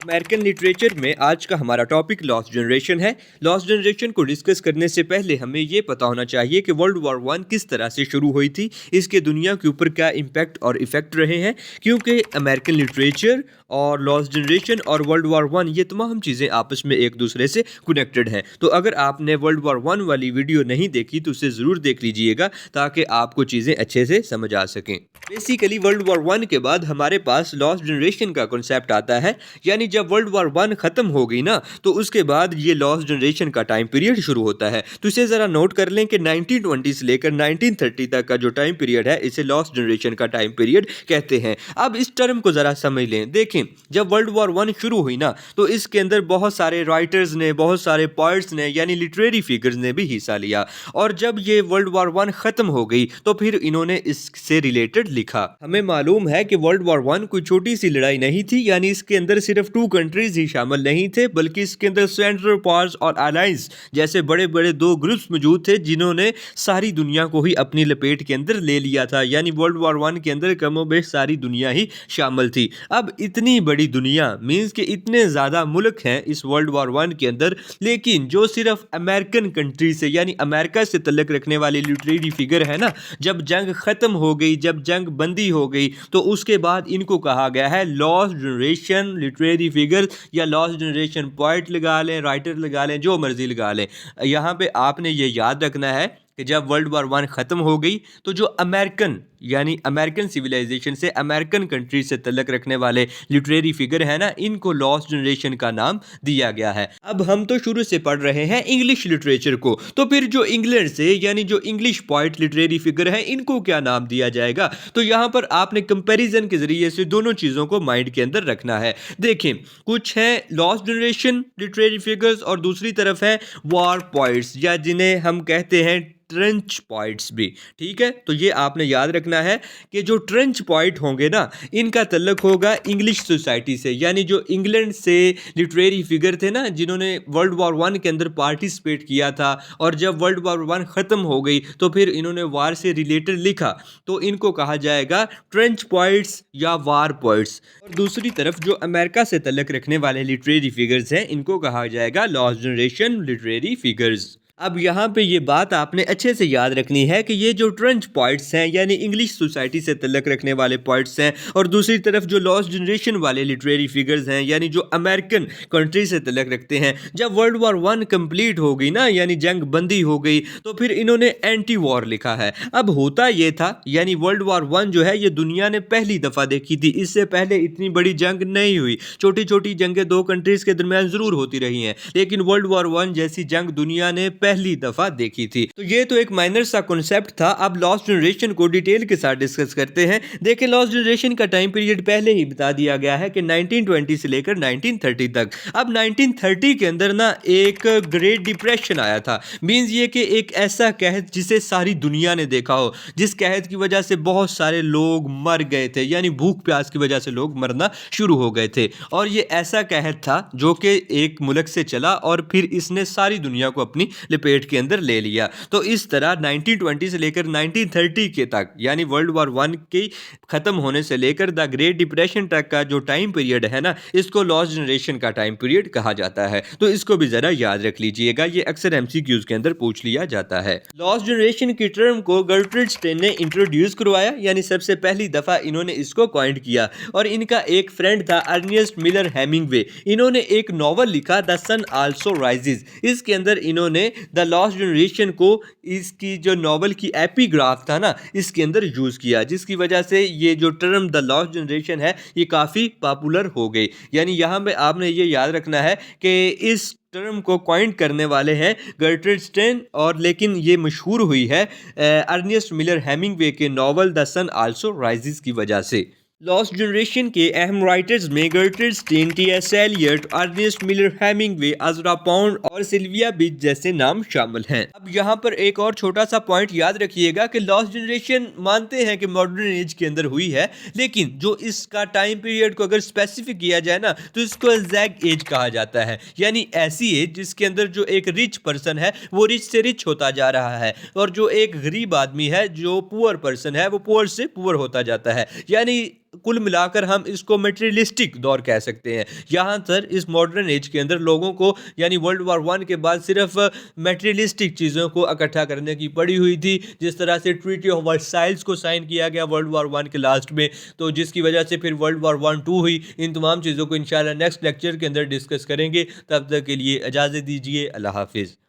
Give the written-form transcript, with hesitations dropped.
American literature में आज का हमारा टॉपिक लॉस्ट जनरेशन है। लॉस्ट जनरेशन को डिस्कस करने से पहले हमें ये पता होना चाहिए कि वर्ल्ड वॉर वन किस तरह से शुरू हुई थी, इसके दुनिया के ऊपर क्या इम्पैक्ट और इफ़ेक्ट रहे हैं। क्योंकि अमेरिकन लिटरेचर और लॉस्ट जनरेशन और वर्ल्ड वॉर वन ये तमाम चीज़ें आपस में एक दूसरे से कनेक्टेड हैं। तो अगर आपने वर्ल्ड वॉर वन वाली वीडियो नहीं देखी तो उसे ज़रूर देख लीजिएगा ताकि आपको चीज़ें अच्छे से समझ आ सकें। बेसिकली वर्ल्ड वॉर वन के बाद हमारे पास लॉस्ट जनरेशन का कॉन्सेप्ट आता है, यानी जब वर्ल्ड वॉर वन खत्म हो गई ना तो उसके बाद ये लॉस्ट जनरेशन का टाइम पीरियड शुरू होता है। तो इसे ज़रा नोट कर लें कि 1920 से लेकर 1930 तक का जो टाइम पीरियड है इसे लॉस्ट जनरेशन का टाइम पीरियड कहते हैं। अब इस टर्म को ज़रा समझ लें। देखें, जब वर्ल्ड वॉर वन शुरू हुई ना तो इसके अंदर बहुत सारे राइटर्स ने, बहुत सारे पोइट्स ने, यानी लिटरेरी फिगर्स ने भी हिस्सा लिया। और जब ये वर्ल्ड वॉर वन खत्म हो गई तो फिर इन्होंने इससे रिलेटेड लिखा। हमें मालूम है कि वर्ल्ड वॉर वन कोई छोटी सी लड़ाई नहीं थी, यानी इसके अंदर सिर्फ 2 कंट्रीज ही शामिल नहीं थे, बल्कि इसके अंदर सेंट्रल पावर्स और अलायंस जैसे बड़े बड़े 2 ग्रुप्स मौजूद थे जिन्होंने सारी दुनिया को ही अपनी लपेट के अंदर ले लिया था। यानी वर्ल्ड वॉर वन के अंदर कमोबेश सारी दुनिया ही शामिल थी। अब इतनी बड़ी दुनिया मींस कि इतने ज़्यादा मुल्क हैं इस वर्ल्ड वॉर वन के अंदर, लेकिन जो सिर्फ अमेरिकन कंट्री से यानी अमेरिका से तल्लुक़ रखने वाली लिटरेरी फिगर है ना, जब जंग ख़त्म हो गई, जब जंग बंदी हो गई तो उसके बाद इनको कहा गया है लॉस्ट जनरेशन लिटरेरी फिगर या लॉस्ट जनरेशन पोइट लगा लें, राइटर लगा लें, जो मर्जी लगा लें। यहाँ पे आपने ये याद रखना है कि जब वर्ल्ड वॉर वन ख़त्म हो गई तो जो अमेरिकन यानी अमेरिकन सिविलाइजेशन से, अमेरिकन कंट्री से तल्लुक़ रखने वाले लिटरेरी फिगर है ना, इनको लॉस्ट जनरेशन का नाम दिया गया है। अब हम तो शुरू से पढ़ रहे हैं इंग्लिश लिटरेचर को, तो फिर जो इंग्लैंड से यानी जो इंग्लिश पोइट लिटरेरी फिगर है इनको क्या नाम दिया जाएगा। तो यहाँ पर आपने कंपैरिजन के ज़रिए से दोनों चीज़ों को माइंड के अंदर रखना है। देखें, कुछ है लॉस्ट जनरेशन लिटरेरी फिगर्स और दूसरी तरफ है वॉर पोइट्स या जिन्हें हम कहते हैं ट्रेंच पॉइंट्स भी। ठीक है, तो ये आपने याद रखना है कि जो ट्रेंच पॉइंट होंगे ना इनका तल्लुक़ होगा इंग्लिश सोसाइटी से, यानी जो इंग्लैंड से लिटरेरी फिगर थे ना जिन्होंने वर्ल्ड वॉर वन के अंदर पार्टिसिपेट किया था और जब वर्ल्ड वॉर वन ख़त्म हो गई तो फिर इन्होंने वार से रिलेटेड लिखा, तो इनको कहा जाएगा ट्रेंच पॉइंट्स या वार पॉइंट्स। और दूसरी तरफ जो अमेरिका से तल्लुक़ रखने वाले लिटरेरी फिगर्स हैं इनको कहा जाएगा लॉस्ट जनरेशन लिटरेरी फिगर्स। अब यहाँ पे ये बात आपने अच्छे से याद रखनी है कि ये जो ट्रेंच पॉइंट्स हैं यानी इंग्लिश सोसाइटी से तल्लुक़ रखने वाले पॉइंट्स हैं और दूसरी तरफ जो लॉस्ट जनरेशन वाले लिटरेरी फिगर्स हैं यानी जो अमेरिकन कंट्री से तल्लुक़ रखते हैं, जब वर्ल्ड वॉर वन कंप्लीट हो गई ना यानी जंग बंदी हो गई तो फिर इन्होंने एंटी वॉर लिखा है। अब होता ये था यानी वर्ल्ड वॉर वन जो है ये दुनिया ने पहली दफ़ा देखी थी, इससे पहले इतनी बड़ी जंग नहीं हुई। छोटी छोटी जंगें 2 कंट्रीज़ के दरमियान ज़रूर होती रही हैं, लेकिन वर्ल्ड वॉर वन जैसी जंग दुनिया ने पहली दफा देखी थी। तो ये तो एक माइनर सा कॉन्सेप्ट था। अब लॉस्ट जनरेशन को डिटेल के साथ डिस्कस करते हैं। देखिए, लॉस्ट जनरेशन का टाइम पीरियड पहले ही बता दिया गया है कि 1920 से लेकर 1930 तक। अब 1930 के अंदर ना एक ग्रेट डिप्रेशन आया था। मींस ये कि एक ऐसा कहत जिसे सारी दुनिया ने देखा हो, जिस कहत की वजह से बहुत सारे लोग मर गए थे, यानी भूख प्यास की वजह से लोग मरना शुरू हो गए थे। और ये ऐसा कहत था जो कि एक मुल्क से चला और फिर इसने सारी दुनिया को अपनी लपेट के अंदर ले लिया। तो इस तरह 1920 से लेकर 1930 के तक यानी वर्ल्ड वॉर वन के खत्म होने से लेकर द ग्रेट डिप्रेशन तक का जो टाइम पीरियड है ना, इसको लॉस्ट जनरेशन का टाइम पीरियड कहा जाता है। तो इसको भी जरा याद रख लीजिएगा, ये अक्सर एमसीक्यूज के अंदर पूछ लिया जाता है। लॉस्ट जनरेशन की टर्म को गर्ट्रूड स्टेन ने इंट्रोड्यूस करवाया, यानी सबसे पहली दफा इन्होंने इसको कॉइंड किया। और इनका एक फ्रेंड था अर्नेस्ट मिलर हेमिंगवे, इन्होंने एक नॉवल लिखा द सन आल्सो राइजेस। इसके अंदर इन्होंने द लॉस्ट जनरेशन को इसकी जो नॉवल की एपिग्राफ था ना इसके अंदर यूज़ किया, जिसकी वजह से ये जो टर्म द लॉस्ट जनरेशन है ये काफ़ी पॉपुलर हो गई। यानी यहाँ पे आपने ये याद रखना है कि इस टर्म को कॉइंड करने वाले हैं गर्ट्रूड स्टेन, और लेकिन ये मशहूर हुई है अर्नेस्ट मिलर हेमिंगवे के novel The Sun Also Rises की वजह से। लॉस्ट जनरेशन के अहम राइटर्स में Gertrude Stein, TS. Eliot, Ernest Miller Hemingway, Ezra Pound और सिल्विया बिच जैसे नाम शामिल हैं। अब यहाँ पर एक और छोटा सा पॉइंट याद रखिएगा कि लॉस्ट जनरेशन मानते हैं कि मॉडर्न एज के अंदर हुई है, लेकिन जो इसका टाइम पीरियड को अगर स्पेसिफिक किया जाए ना तो इसको एग्जैक्ट एज कहा जाता है। यानी ऐसी एज जिसके अंदर जो एक रिच पर्सन है वो रिच से रिच होता जा रहा है और जो एक गरीब आदमी है, जो पुअर पर्सन है, वो पुअर से पुअर होता जाता है। यानी कुल मिलाकर हम इसको मटेरियलिस्टिक दौर कह सकते हैं। यहाँ पर इस मॉडर्न एज के अंदर लोगों को यानी वर्ल्ड वॉर वन के बाद सिर्फ मटेरियलिस्टिक चीज़ों को इकट्ठा करने की पड़ी हुई थी। जिस तरह से ट्रीटी ऑफ वर्साइल्स को साइन किया गया वर्ल्ड वॉर वन के लास्ट में, तो जिसकी वजह से फिर वर्ल्ड वॉर वन टू हुई। इन तमाम चीज़ों को इंशाल्लाह नेक्स्ट लेक्चर के अंदर डिस्कस करेंगे। तब तक के लिए इजाज़त दीजिए। अल्लाह हाफिज़।